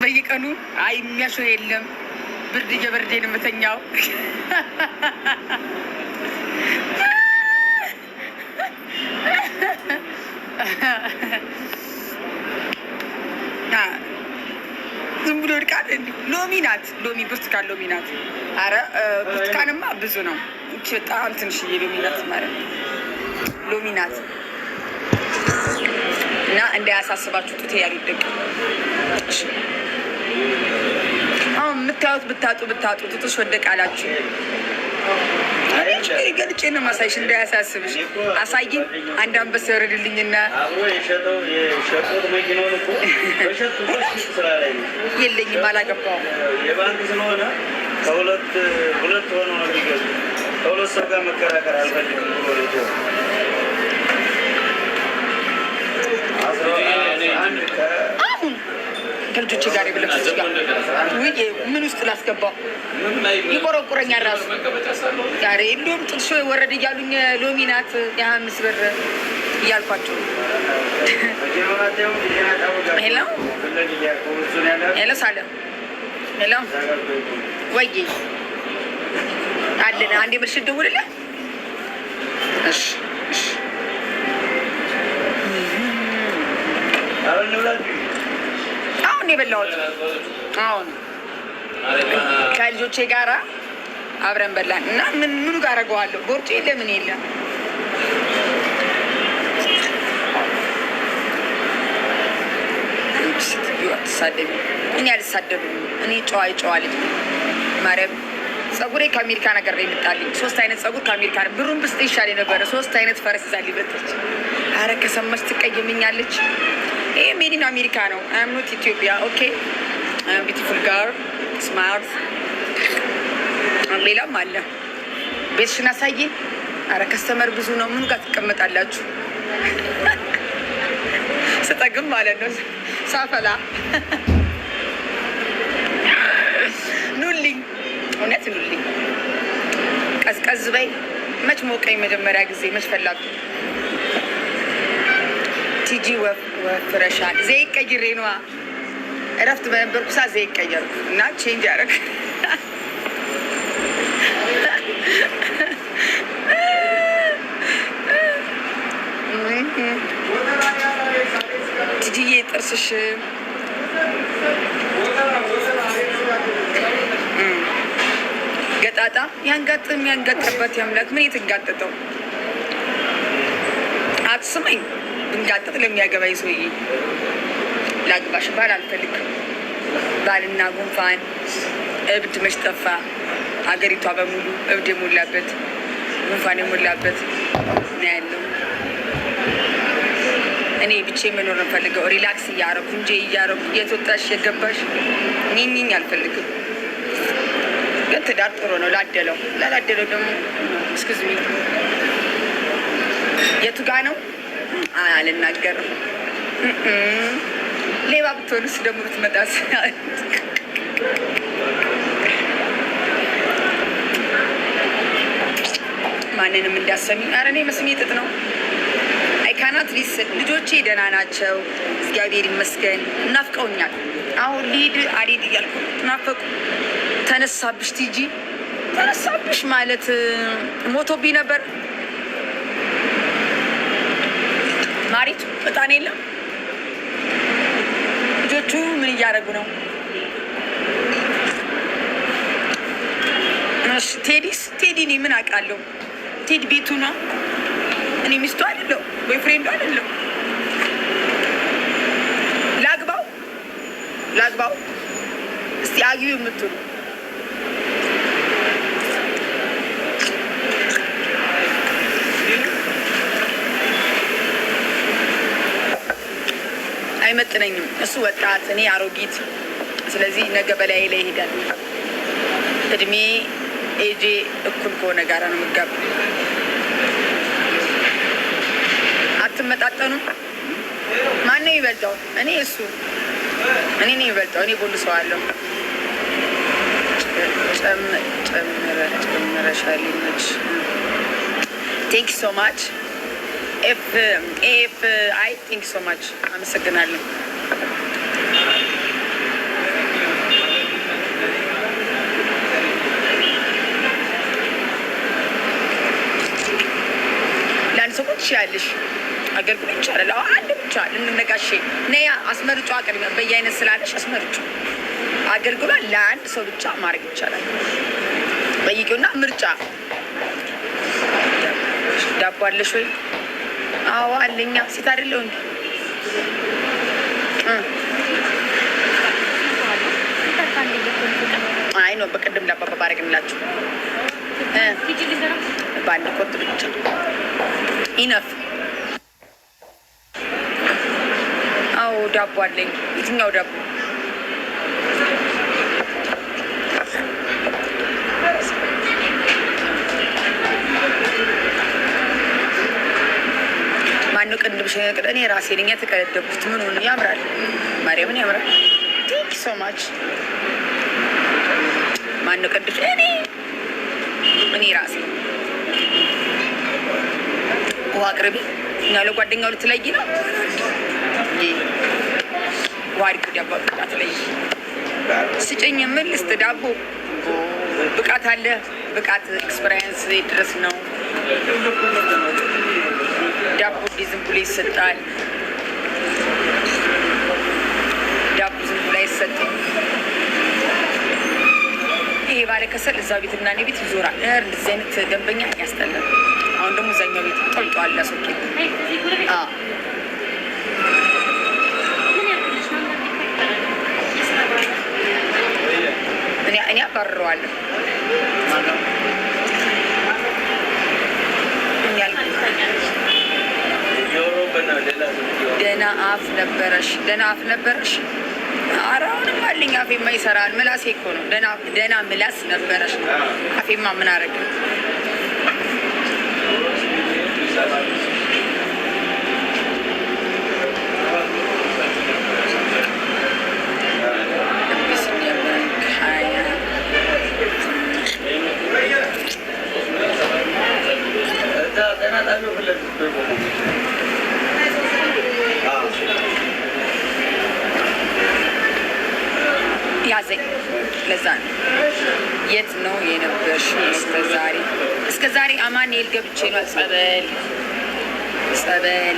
በየቀኑ አይ የሚያሸው የለም ብርድ እየበረደ ነው የምተኛው። ዝም ብሎ ወድቃል። ሎሚ ናት ሎሚ ብርቱካን ሎሚ ናት። አረ ብርቱካንማ ብዙ ነው። እቺ በጣም ትንሽዬ ሎሚ ናት ማለት ነው። ሎሚ ናት እና እንዳያሳስባችሁ ጡቴ ያልወደቅ። አሁን የምታዩት ብታጡ ጡትሽ ወደቅ አላችሁ። ገልጬ ነው ማሳይሽ እንዳያሳስብሽ። አሳይኝ አንድ አንበሳ ይወረድልኝና የለኝም አላገባውም። የባንክ ስለሆነ ከሁለት ሆኖ ነው የሚገዙ። ከሁለት ሰው ጋር መከራከር አልፈልግም ብሎ አሁን ከልጆቼ ጋር የበለች ጋር ምን ውስጥ ላስገባው ይቆረቁረኛል ራሱ ዛሬ እንዲሁም ጥርሾ ወረድ እያሉኝ ሎሚ ናት የ5 ብር እያልኳቸው። ሄሎ ሄሎ ሳለ ሄሎ ወይ አለን አንዴ ብልሽ ደውልልህ። እሺ እሺ አሁን የበላሁት አሁን ከልጆቼ ጋራ አብረን በላን እና ምኑ ጋር አደርገዋለሁ። ቦርጬ ለምን የለም አትሳደቢ። እኔ አልሳደብም። እኔ ጨዋ ልጅ ማርያም። ጸጉሬ ከአሜሪካ ነገር ነው የመጣልኝ። 3 አይነት ጸጉር ከአሜሪካ ነው። ብሩን ብስጥ ይሻል የነበረ 3 አይነት ፈረስ ይዛ ሊበጠች። አረ ከሰማች ትቀየምኛለች። ይሄ ሜድ ኢን አሜሪካ ነው። አም ኖት ኢትዮጵያ። ኦኬ ቢዩቲፉል ጋር ስማርት። ሌላም አለ። ቤትሽን አሳይን። አረ ከስተመር ብዙ ነው። ምኑ ጋር ትቀመጣላችሁ? ስጠግም ማለት ነው ሳፈላ ኑልኝ፣ እውነት ኑልኝ። ቀዝቀዝ በይ። መች ሞቀኝ መጀመሪያ ጊዜ መች ፈላቱ። ቲጂ ወፍረሻል። ዘይት ቀይሬ ነዋ። እረፍት በነበርኩ ሰዓት ዘይት ቀየርኩ እና ቼንጅ ያደረግ ቲጂዬ ጥርስሽ ገጣጣ ያንጋጥም ያንጋጥበት ያምላክ ምን የትንጋጠጠው አትስመኝ። ብንጋጠጥ ለሚያገባኝ ሰውዬ ላግባሽ። ባል አልፈልግም። ባልና ጉንፋን እብድ መች ጠፋ? ሀገሪቷ በሙሉ እብድ የሞላበት ጉንፋን የሞላበት ነው ያለው። እኔ ብቻዬን መኖር ነው ፈልገው። ሪላክስ እያረኩ እንጂ እያረኩ እየተወጣሽ የገባሽ ኒኒኝ አልፈልግም። ግን ትዳር ጥሩ ነው ላደለው። ላላደለው ደግሞ እስክዝ ሚ የቱ ጋ ነው አልናገርም። ሌባ ብትሆንስ ደግሞ ብትመጣስ? ማንንም እንዳሰሚ። ኧረ እኔ መስሜ ጥጥ ነው። አይካናት ሊስን። ልጆቼ ደህና ናቸው እግዚአብሔር ይመስገን። እናፍቀውኛል። አሁን ሊድ አልሄድ እያልኩ ናፈቁ። ተነሳብሽ ቲጂ፣ ተነሳብሽ ማለት ሞቶብኝ ነበር። ማሪቱ እጣን የለም። ልጆቹ ምን እያደረጉ ነው? እሺ ቴዲስ? ቴዲ እኔ ምን አውቃለሁ? ቴዲ ቤቱ ነው። እኔ ሚስቱ አይደለሁ ወይ ፍሬንዱ አይደለሁ። ላግባው እስቲ አግቢ የምትሉ አይመጥነኝም። እሱ ወጣት፣ እኔ አሮጊት። ስለዚህ ነገ በላይ ላይ ይሄዳል። እድሜ ኤጄ እኩል ከሆነ ጋራ ነው የምጋባ። አትመጣጠኑም። ማነው ይበልጠው? እኔ እሱ እኔ ነው ይበልጠው። እኔ ቦልሰዋለሁ። ጨምረሻል። ቴንክ ሶ ማች ኤፍ አይ ቴንክ ሶ ማች አመሰግናለሁ። ትችያለሽ። አገልግሎ ይቻላል። አንድ ብቻ ልንነጋሽ ነያ አስመርጫ ቅድመ በየአይነት ስላለሽ አስመርጩ አገልግሏል። ለአንድ ሰው ብቻ ማድረግ ይቻላል። ጠይቂውና ምርጫ ዳቦ አለሽ ወይ? አዎ አለኛ። ሴት አይደለሁ እንዴ? አይ ነው በቅድም ዳባ ባረግንላችሁ በአንድ ኮት ብቻ ኢነፍ። አዎ ዳቦ አለኝ። የትኛው ዳቦ? ማነው ቅንድብሽ? እኔ ራሴ ነኝ የተቀደድኩት። ምን ሆነ? ያምራል። ማርያምን ያምራል። ቴንክ ሶ ማች። ማነው ቅንድብሽ? እኔ ራሴ። ውሃ አቅርቢ። እኛ ለጓደኛው ልትለይ ነው። ውሃ አድርጊ። ዳቦ ብቃት ላይ ስጭኝ። ምን ልስጥ? ዳቦ ብቃት አለ። ብቃት ኤክስፐሪንስ ድረስ ነው። ዳቦ ዝም ብሎ ይሰጣል። ዳቦ ዝም ብሎ አይሰጥም። ይሄ ባለ ከሰል እዛ ቤትና እኔ ቤት ይዞራል። እንደዚህ አይነት ደንበኛ ያስጠላል። አሁን ደግሞ እዛኛው ቤት ጠልቀዋል። ላሶኬ እኔ አባርረዋለሁ። ደህና አፍ ነበረሽ። ደህና አፍ ነበረሽ። ኧረ አሁንም አለኝ። አፌማ ይሰራል። ምላሴ እኮ ነው። ደህና ምላስ ነበረሽ። አፌማ ምን አደረገ? ያዘኝ። ለዛ ነው የት ነው የነበርሽ? እስከ ዛሬ አማኑኤል ገብቼ ነው። ጸበል ጸበል